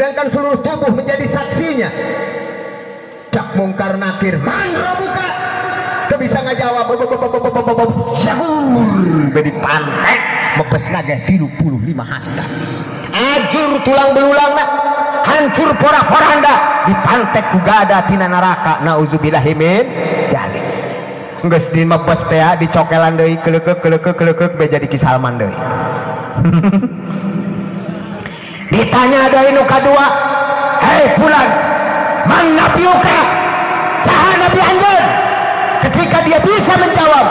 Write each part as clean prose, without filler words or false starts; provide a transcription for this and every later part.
sedangkan seluruh tubuh menjadi saksinya. Cak mungkar nakir, man rabuka, teu bisa ngajawab. Syagur bedi pantek mebes nage 35 hasta. Ajur tulang belulangna, hancur porak-poranda, dipantek ku gada tina neraka. Nauzubillahi min dzalik. Geus di mebes teh dicokelan deui keleukek be jadi kisalman deui. Ditanya deui nu kadua, hei fulan, man nabiuka, saha nabi anjeun? Ketika dia bisa menjawab,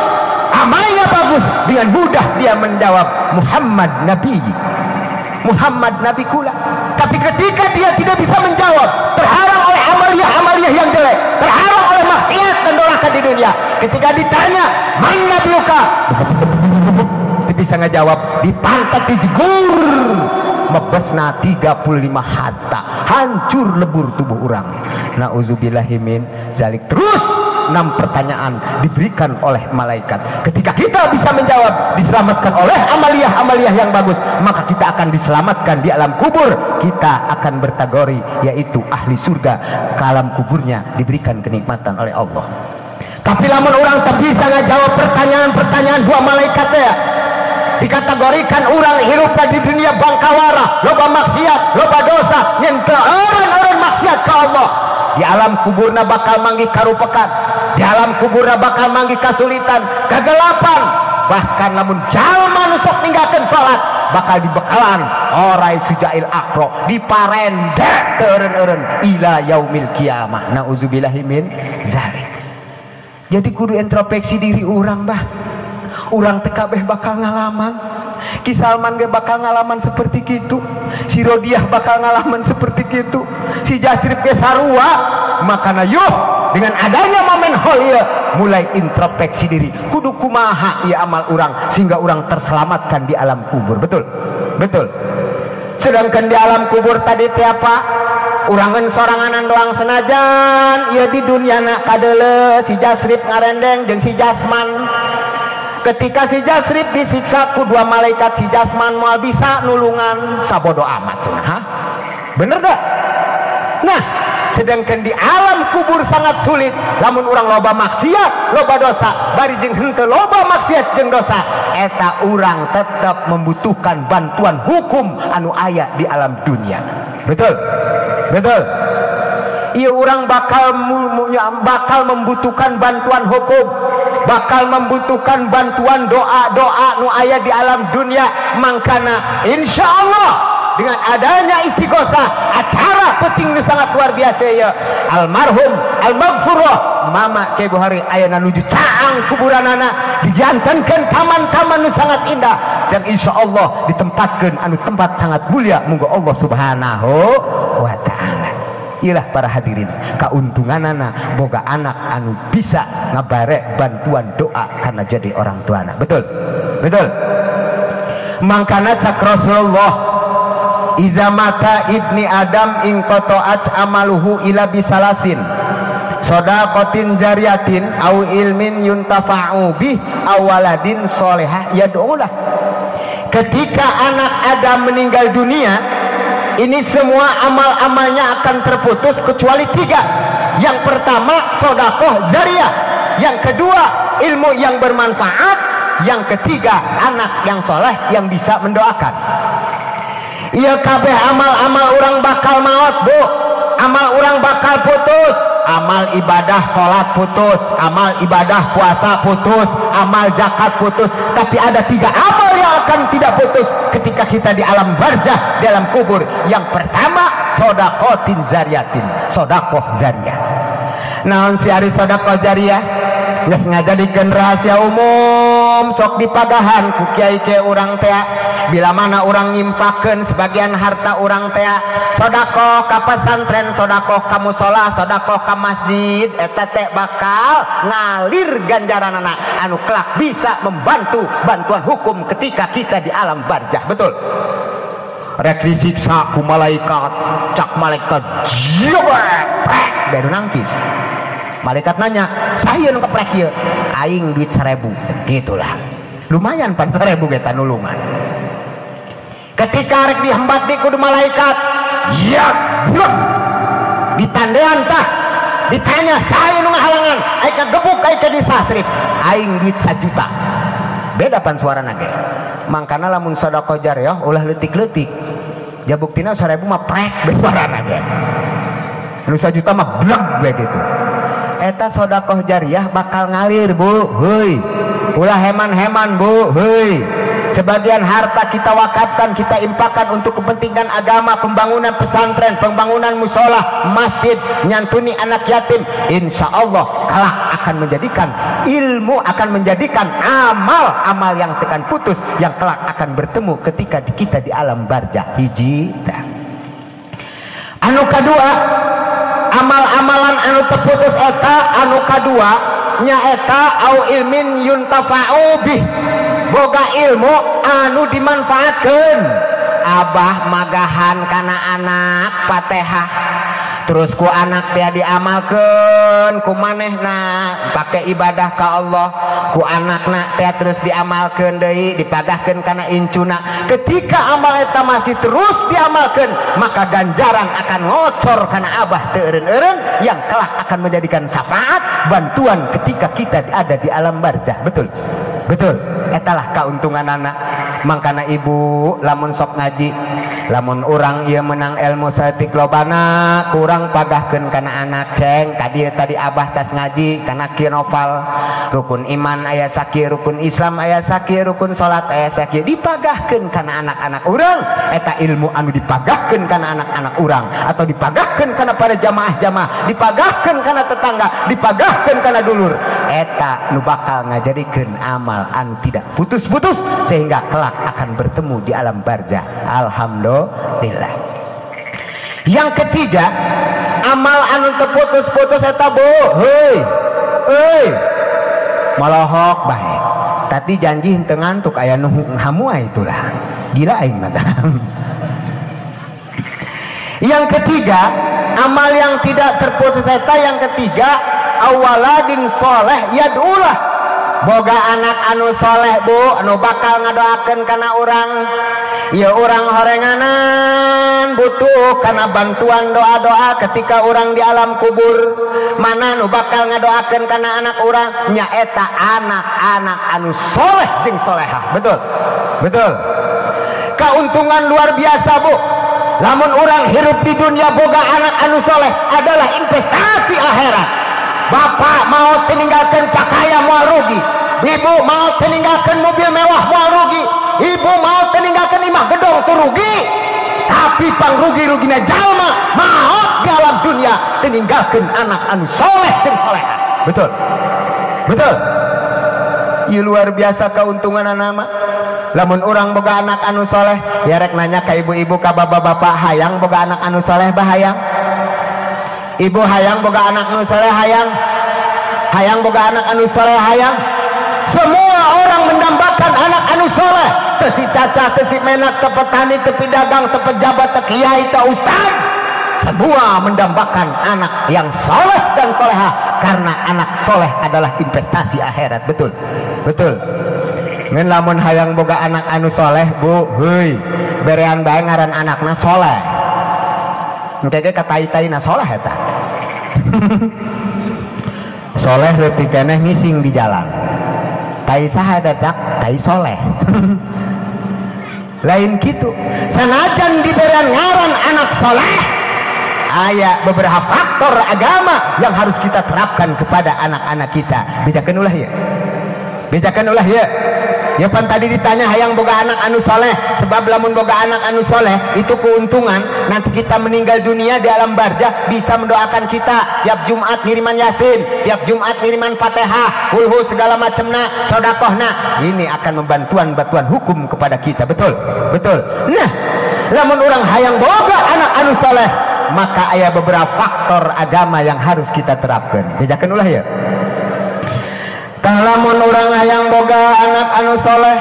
amalnya bagus, dengan mudah dia menjawab Muhammad nabi, Muhammad nabi kula. Tapi ketika dia tidak bisa menjawab, terhalang oleh amalia yang jelek, terhalang oleh maksiat dan dosa di dunia. Ketika ditanya man nabiuka, dia bisa ngejawab, dipantat, dijegur, mebesna 35 hasta, hancur lebur tubuh orang. Nauzubillahi min dzalik. Terus 6 pertanyaan diberikan oleh malaikat. Ketika kita bisa menjawab, diselamatkan oleh amaliah yang bagus, maka kita akan diselamatkan di alam kubur. Kita akan berkategori yaitu ahli surga. Ke alam kuburnya diberikan kenikmatan oleh Allah. Tapi lamun orang tak bisa ngajawab pertanyaan-pertanyaan dua malaikat ya, dikategorikan orang hidup di dunia bangkawara, loba maksiat, loba dosa, nyen orang maksiat ke Allah. Di alam kuburna bakal manggih karupekan, di alam kuburna bakal manggih kasulitan, kegelapan. Bahkan lamun jalma nu sok ninggalkeun salat bakal dibekalan orai sujail akro, diparendek teureun-eureun ila yaumil kiamah. Nauzubillahi min dzalik. Jadi kudu introspeksi diri orang, bah. Orang TKB bakal ngalaman, Kisalman ge bakal ngalaman seperti gitu, si Rodiah bakal ngalaman seperti gitu, si Jasrib ge sarua. Makana yuk dengan adanya momen holia mulai introspeksi diri, kudu kumaha ieu amal orang sehingga orang terselamatkan di alam kubur. Betul? Betul. Sedangkan di alam kubur tadi teh apa? Urangan soranganan doang senajan ieu di dunyana kadeuleu si Jasrib ngarendeng jeung si Jasman. Ketika si Jasrib disiksa ku dua malaikat, si Jasman moal bisa nulungan, sabodo amat cenah. Bener gak? Nah, sedangkan di alam kubur sangat sulit. Lamun urang loba maksiat, loba dosa, bari jeung henteu loba maksiat jeung dosa, eta urang tetap membutuhkan bantuan hukum anu aya di alam dunia. Betul? Betul? Ieu urang bakal membutuhkan bantuan hukum, bakal membutuhkan bantuan doa-doa nu aya di alam dunia. Mangkana insya Allah dengan adanya istighosah, acara penting nu sangat luar biasa ya. Almarhum almaghfurah mama Kiai Buhari ayana nuju caang kuburanana, dijantankeun taman-taman nu sangat indah yang insya Allah ditempatkeun anu tempat sangat mulia. Moga Allah subhanahu wa ta'ala. Iyalah para hadirin, kauntunganana boga anak anu bisa ngabare bantuan doa karena jadi orang tuana. Betul? Betul? Mangkana cak Rasulullah, iza mata ibni Adam ing qata'at amaluhu ila bisalasin shadaqatin jariyatin au ilmin yuntafa'u bih aw waladin sholihah yad'ulah. Ketika anak Adam meninggal dunia, ini semua amal-amalnya akan terputus kecuali 3. Yang pertama sedekah jariyah, yang kedua ilmu yang bermanfaat, yang ketiga anak yang soleh yang bisa mendoakan. Iya kabeh amal-amal orang bakal maot, Bu. Amal orang bakal putus. Amal ibadah sholat putus, amal ibadah puasa putus, amal zakat putus. Tapi ada 3 amal yang akan tidak putus ketika kita di alam barzah, di alam kubur. Yang pertama sodakotin zariyatin, sodakoh zariyah. Naon si ari sodakoh jariyah? Geus ngajadikeun rahasia umum, sok dipagahan ku kiai-kiai urang teh. Bila mana orang ngimpakeun sebagian harta orang teh sedekah ka pesantren, sedekah ka mushola, sedekah ka masjid, eta teh bakal ngalir ganjaranana anu kelak bisa membantu bantuan hukum ketika kita di alam barzah. Betul? Rek disiksa ku malaikat, cak malaikat jebrek baru nangkis. Malaikat nanya, "Saya nu keprek ieu?" "Aing duit 1000." Gitulah. Lumayan pan 1000 eta nulungan. Ketika rek dihembat di kudu malaikat, ya blok ditandean tah ditanya saya nu ngahalangan aing kagebuk aing ka disasrif aing duit 1 juta beda pan suarana ge mangkana lamun sedekah jariyah ulah leutik-leutik jabuktina 1000 mah prek suarana ge nu 1 juta mah blek begitu eta sedekah jariyah bakal ngalir bu heuy ulah heman-heman bu heuy sebagian harta kita wakafkan, kita infakkan untuk kepentingan agama, pembangunan pesantren, pembangunan musola, masjid, nyantuni anak yatim. Insya Allah kelak akan menjadikan ilmu, akan menjadikan amal-amal yang tekan putus, yang kelak akan bertemu ketika kita di alam barzah. Hiji anu kadua, amal-amalan anu terputus eta anu kadua nyaeta au ilmin yuntafa'u bih, boga ilmu anu dimanfaatkan. Abah magahan kana anak Fatihah terus ku anak dia diamalkan ku manehna pakai ibadah ka Allah, ku anakna teh terus diamalkan deui dipagahkeun kana incuna. Ketika amal eta masih terus diamalkan maka ganjaran akan ngocor kana abah teu eureun-eureun yang kelak akan menjadikan syafaat bantuan ketika kita ada di alam barzah. Betul betul etalah kauntungan anak. Mangkana ibu lamun sok ngaji, lamun orang ieu menang ilmu saeutik lobana kurang pagahkeun kana anak ceng kadieu tadi abah tas ngaji kana kieu novel rukun iman aya sakieu, rukun Islam aya sakieu, rukun salat aya sakieu, dipagahkeun kana anak-anak urang. Eta ilmu anu dipagahkeun kana anak-anak urang atau dipagahkeun kana para jamaah-jamaah, dipagahkeun kana tetangga, dipagahkeun kana dulur, eta nu bakal ngajarikeun amal anu tidak putus-putus sehingga kelak akan bertemu di alam barzah. Alhamdulillah. Yang ketiga, amal anu terputus-putus eta bu heuy malohok bae tapi janji henteu ngantuk aya nu hamu itulah gila aing mah. Yang ketiga, amal yang tidak terputus eta yang ketiga awaladin soleh yad'ulah, boga anak anu soleh bu anu bakal ngadoakeun kana urang. Ya urang horenganan butuh kana bantuan doa-doa ketika urang di alam kubur. Mana nu bakal ngadoakeun kana anak urang? Nyaeta anak-anak anu soleh jeung solehah. Betul betul. Kauntungan luar biasa bu. Lamun urang hirup di dunia boga anak anu soleh adalah investasi akhirat. Bapak mau tinggalkan pakaian mau rugi, ibu mau tinggalkan mobil mewah mau rugi, ibu mau tinggalkan imah gedong tuh rugi. Tapi pang rugi-rugina jalma mau di alam dunia tinggalkan anak anu soleh jeung soleha. Betul betul. Ieu luar biasa kauntungan nama. Lamun orang boga anak anu soleh ya rek nanya ka ibu-ibu ka bapak-bapak hayang boga anak anu soleh bahayang. Ibu hayang boga anak anu soleh hayang, hayang boga anak anu soleh hayang. Semua orang mendambakan anak anu soleh, teu si caca, teu si menak, teu petani, teu pedagang, teu pejabat, teu kiai, teu ustad. Semua mendambakan anak yang soleh dan solehah karena anak soleh adalah investasi akhirat. Betul betul. Ngan lamun hayang boga anak anu soleh bu heuy berean bae ngaran anakna soleh. Engke katai-taina soleh eta. Soleh leutik keneh ngising di jalan. Tai saha dadak? Tai soleh. Lain kitu. Sanajan diberian ngaran anak soleh, aya beberapa faktor agama yang harus kita terapkan kepada anak-anak kita. Bejakeun ulah ya. Bejakeun ulah ya. Ya pan tadi ditanya hayang boga anak anu soleh, sebab lamun boga anak anu soleh itu keuntungan nanti kita meninggal dunia di alam barzah bisa mendoakan kita tiap Jumat ngiriman Yasin, tiap Jumat ngiriman Fatihah, kulhu segala macamna, sodakohna. Ini akan membantuan hukum kepada kita. Betul betul. Nah lamun orang hayang boga anak anu soleh maka ada beberapa faktor agama yang harus kita terapkan. Bejakeun ulah ya. Lamun orang hayang boga anak anu soleh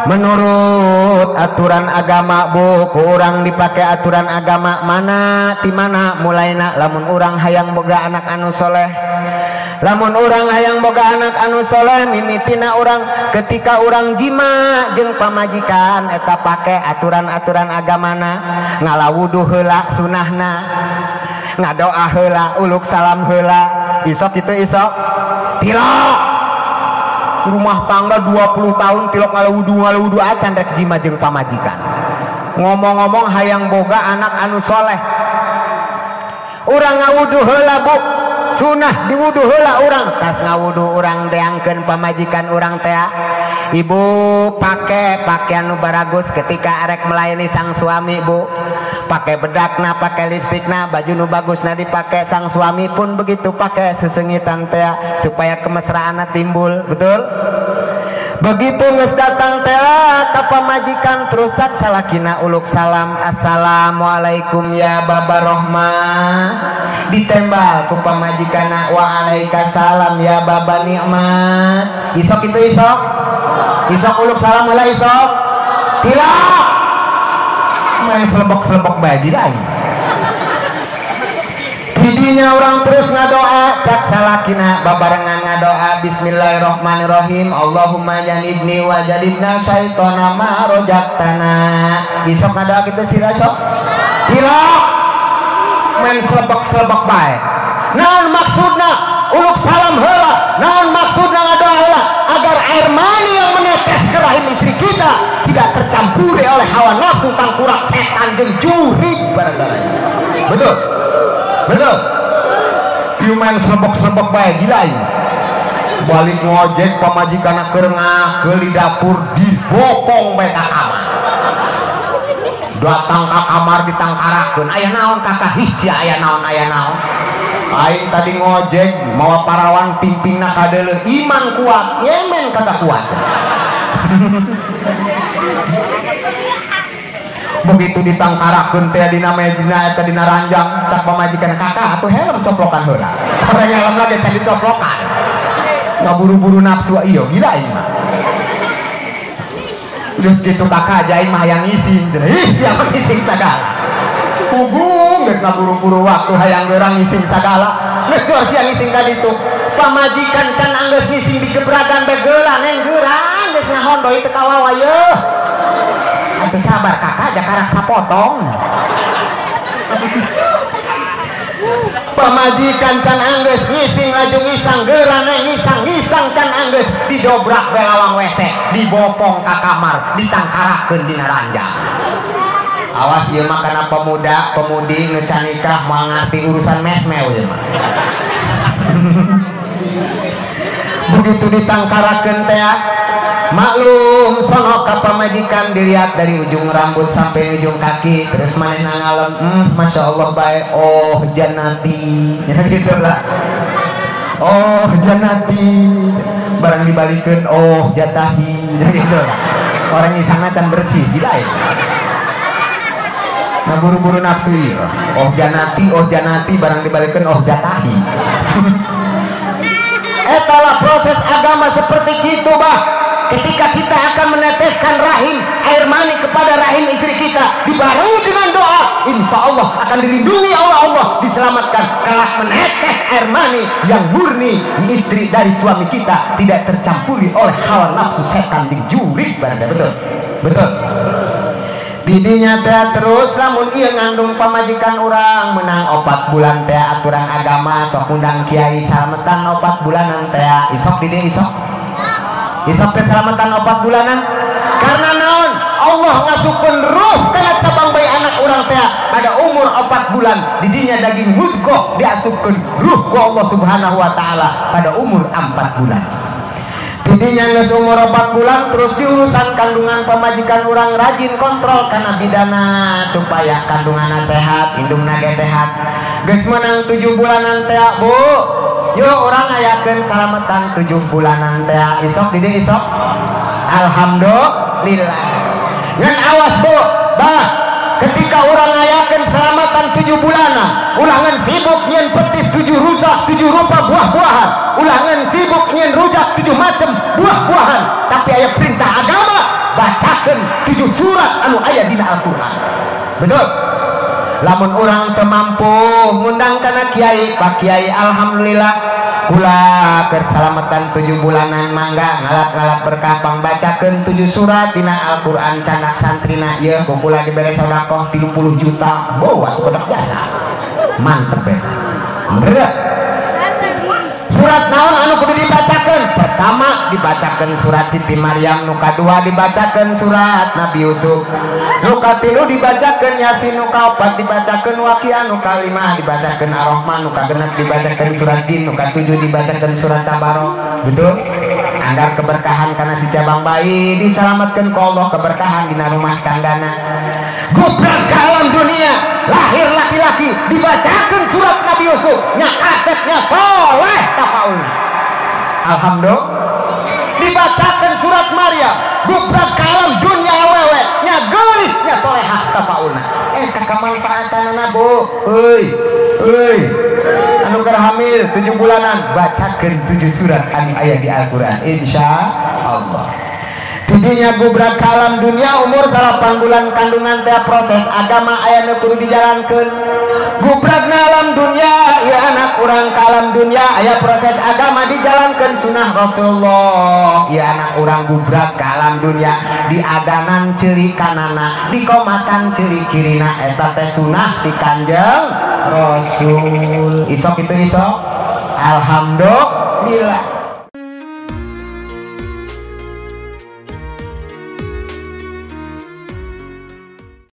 menurut aturan agama bu, ku urang dipake aturan agama mana ti mana mulaina lamun urang hayang boga anak anu soleh Lamun orang hayang boga anak anu soleh mimitina orang ketika orang jima jeung pamajikan eta pake aturan-aturan agamana, ngalawudu heula sunahna, ngadoa heula, uluk salam heula, isok itu isok tilok rumah tangga 20 tahun tilok ngalawudu acan rek jima jeung pamajikan. Ngomong-ngomong hayang boga anak anu soleh, urang ngawudu heula bu, sunah diwudu heula urang, tas ngawudu urang deangkeun pamajikan urang teh, ibu pake pakaian nu baragus ketika arek melayani sang suami bu, pakai bedakna, pakai lipstikna, baju nu bagusna dipake, sang suami pun begitu pakai sesengitan teh supaya kemesraanna timbul, betul? Begitu geus datang teh ka pamajikan terus cak salakina uluk salam, assalamualaikum ya baba rohmah, ditembal ku pamajikanna waalaikumsalam ya baba nikmat. Isok itu isok uluk salam heula isok tilak main selebok bae lagi. Didinya orang terus ngadoa cak salakina babarengan ngadoa bismillahirrahmanirrahim Allahumma janibni wa janibna syaitona ma rojaktana. Isok ngadoa kita sira sok tilak main selebok bae. Naon maksudna uluk salam heula, naon maksudna ngadoa heula agar air mani yang menetes ke rahim istri kita tidak tercampuri oleh hawa nafsu tangkurak setan jeung jurig barangkali. Betul cuman sebok bae gila ini. Balik ngojek pamajikan kerengah ke dapur dibopong bae ka kamar, datang ka kamar ditangkarakeun aya naon kakak hiji aya naon aing tadi ngojek mawa parawan pimpingna kadeuleuh iman kuat yemen kagak kuat. Begitu ditangkarakeun teh dina mejina eta dina ranjang cak pamajikan kakak atuh helm coplokan heula. Orang helmna geus dicoplokan. Ngaburu-buru nafsu ieu gila ieu mah. Terus gitu kakak aja mah hayang ngising. Ih, siapa ngising sagala. Pugung geus ngaburu-buru waktu hayang geurang ngising sagala. Geus keur sia ngising ka ditu. Pamajikan can anggeus ngising di gebragan begeula neng geurang geus ngahon doi teu kawawa yeuh. Atuh sabar kakak jakarak sapotong. Pamajikan can anggeus ngising laju ngisang geurang neng ngisang can anggeus didobrak belawang WC, dibopong ka kamar, ditangkarakeun dina ranjang. Awas ieu mah kana pemuda pemudi nu can nikah moal ngarti urusan mesmeu ieu mah. Begitu ditangkarakeun teh maklum sono ka pamajikan dilihat dari ujung rambut sampai ujung kaki terus manehna ngalem masya Allah bae oh janati gitu lah, oh janati barang dibalikeun oh jatahi gitu lah. Orang ini sangat can bersih gila ya. Nah buru-buru nafsu ya. Oh janati barang dibalikeun oh jatahi. Etalah proses agama seperti itu bah. Ketika kita akan meneteskan rahim air mani kepada rahim istri kita dibarengi dengan doa, insya Allah akan dilindungi oleh Allah, diselamatkan kelak menetes air mani yang murni istri dari suami kita tidak tercampuri oleh hawa nafsu setan di jurik. Betul didinya teh terus lamun ieu ngandung pamajikan orang menang 4 bulan teh aturan agama sok undang kiai salametan 4 bulanan teh isok didi isok keselamatan 4 bulanan karena naon Allah ngasupkeun ruh kana cabang bayi anak urang teh pada umur 4 bulan didinya daging musgoh diasupkeun ruh ku Allah Subhanahu wa taala pada umur 4 bulan. Didinya geus umur 4 bulan terus diurusan kandungan pamajikan urang rajin kontrol kana bidana supaya kandunganna sehat, indungna ge sehat. Geus menang 7 bulanan teh Bu. Yuk orang ayakeun salamatan 7 bulanan teh isok didi isok alhamdulillah ngan awas Bu bah ketika orang ayakeun salamatan 7 bulanan ulangan sibuk nyen petis 7 rusak 7 rupa buah-buahan ulangan sibuk nyen rujak 7 macam buah-buahan tapi aya perintah agama bacakeun 7 surat anu aya dina Al-Qur'an. Betul. Lamun orang teu mampu ngundang kana kiai, Pak Kiai alhamdulillah kula keselamatan 7 bulanan mangga ngalap-ngalap berkah pangbacakeun 7 surat dina Al-Qur'an canak santrina ieu kula dibere sedekah 30 juta bawa kodak jasa mantep ya bener. Surat naon anu kudu dibacakeun? Pertama dibacakeun surat Siti Maryam, nu kadua dibacakeun surat Nabi Yusuf, nu katilu dibacakeun Yasin, nu kaopat dibacakeun Waqiah, nu kalima dibacakeun Ar-Rahman, nu kagenep dibacakeun surat Jin, nu katujuh dibacakeun surat Tabarok. Betul? Anggar keberkahan karena si cabang bayi diselamatkan ke Allah, keberkahan di rumah tanggana. Gubrak ke alam dunia, lahir laki-laki dibacakan surat Nabi Yusuf, nya asetnya soleh tafaul. Alhamdulillah. Dibacakan surat Maryam, gubrak ke alam dunia awewe, nya gelisnya solehah tafaul. Kemanfaatanana bu, anu keur hamil 7 bulanan bacakeun 7 surat anu aya di Al-Qur'an insya Allah. Didinya gubrak ke alam dunia umur 8 bulan kandungan teh proses agama aya nu kudu dijalankeun. Gubrak na alam dunia ya anak urang ke alam dunia aya proses agama dijalankeun sunnah Rasulullah. Ya anak urang gubrak ke alam dunia di adanan ceuli kanana di komatan ceuli kirina eta teh sunnah ti Kanjeng Rasul. Isok itu isok alhamdulillah.